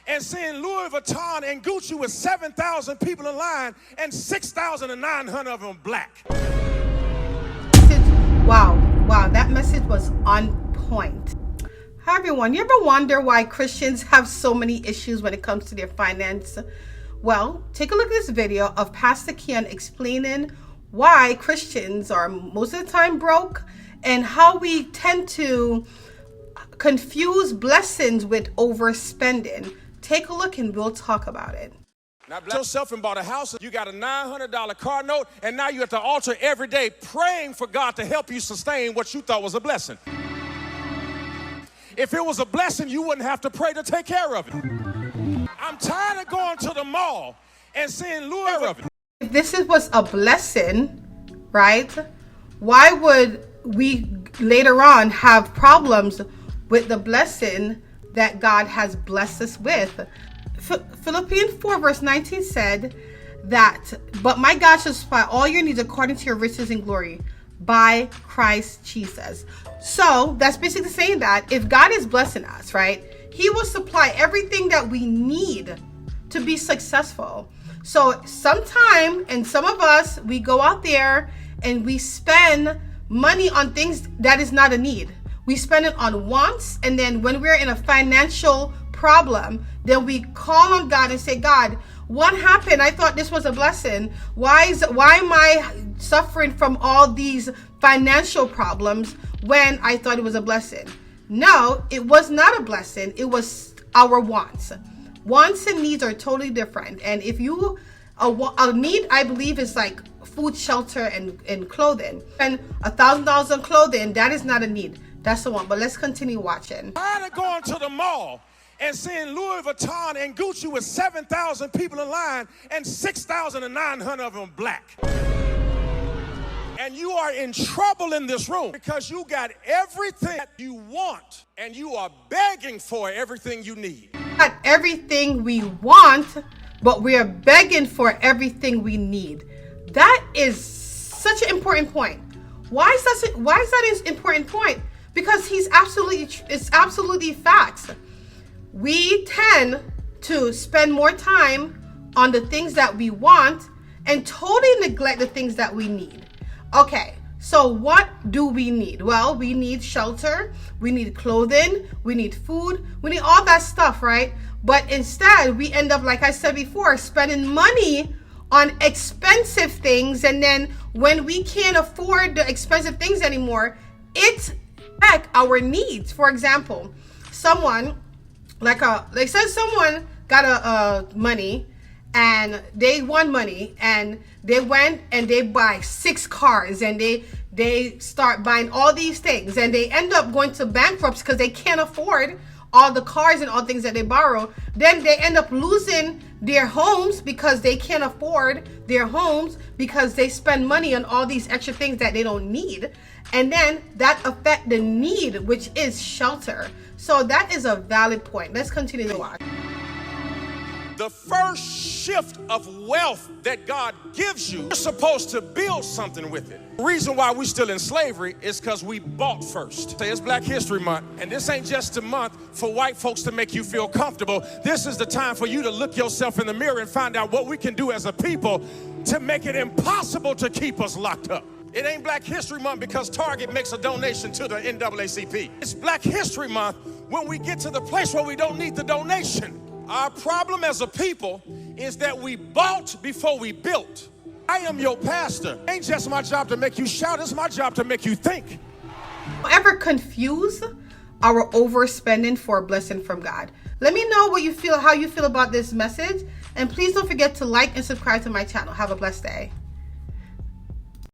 and seeing Louis Vuitton and Gucci with 7,000 people in line and 6,900 of them black. Wow, that message was on point. Hi everyone, you ever wonder why Christians have so many issues when it comes to their finance? Well, take a look at this video of Pastor Keion explaining why Christians are most of the time broke and how we tend to confuse blessings with overspending. Take a look and we'll talk about it. Now, bless yourself and bought a house. You got a $900 car note, and now you're at the altar every day praying for God to help you sustain what you thought was a blessing. If it was a blessing, you wouldn't have to pray to take care of it. I'm tired of going to the mall and seeing Louis Vuitton. If this was a blessing, right, why would we later on have problems with the blessing that God has blessed us with? Philippians 4 verse 19 said that, but my God shall supply all your needs according to your riches and glory by Christ Jesus. So that's basically saying that if God is blessing us, right, he will supply everything that we need to be successful. So sometime, and some of us, we go out there and we spend money on things that is not a need. We spend it on wants, and then when we're in a financial problem, then we call on God and say, God, what happened? I thought this was a blessing. Why am I suffering from all these financial problems when I thought it was a blessing? No, it was not a blessing. It was our wants. Wants and needs are totally different. And if you, a need, I believe, is like food, shelter, and clothing. And $1,000 on clothing, that is not a need. That's the one. But let's continue watching. Tired of going to the mall and seeing Louis Vuitton and Gucci with 7,000 people in line and 6,900 of them black. And you are in trouble in this room because you got everything that you want and you are begging for everything you need. Got everything we want, but we are begging for everything we need. That is such an important point. Why is that an important point? Because it's absolutely facts. We tend to spend more time on the things that we want and totally neglect the things that we need. Okay, so what do we need? Well, we need shelter, we need clothing, we need food, we need all that stuff, right? But instead, we end up, like I said before, spending money on expensive things, and then when we can't afford the expensive things anymore, it affects our needs. For example, someone someone got money and they won money and they went and they buy 6 cars and they start buying all these things and they end up going to bankruptcy because they can't afford all the cars and all things that they borrow. Then they end up losing their homes because they can't afford their homes because they spend money on all these extra things that they don't need. And then that affect the need, which is shelter. So that is a valid point. Let's continue to watch. The first shift of wealth that God gives you, you're supposed to build something with it. The reason why we're still in slavery is because we bought first. It's Black History Month, and this ain't just a month for white folks to make you feel comfortable. This is the time for you to look yourself in the mirror and find out what we can do as a people to make it impossible to keep us locked up. It ain't Black History Month because Target makes a donation to the NAACP. It's Black History Month when we get to the place where we don't need the donation. Our problem as a people is that we bought before we built. I am your pastor. It ain't just my job to make you shout, it's my job to make you think. Ever confuse our overspending for a blessing from God? Let me know how you feel about this message, and please don't forget to like and subscribe to my channel. Have a blessed day.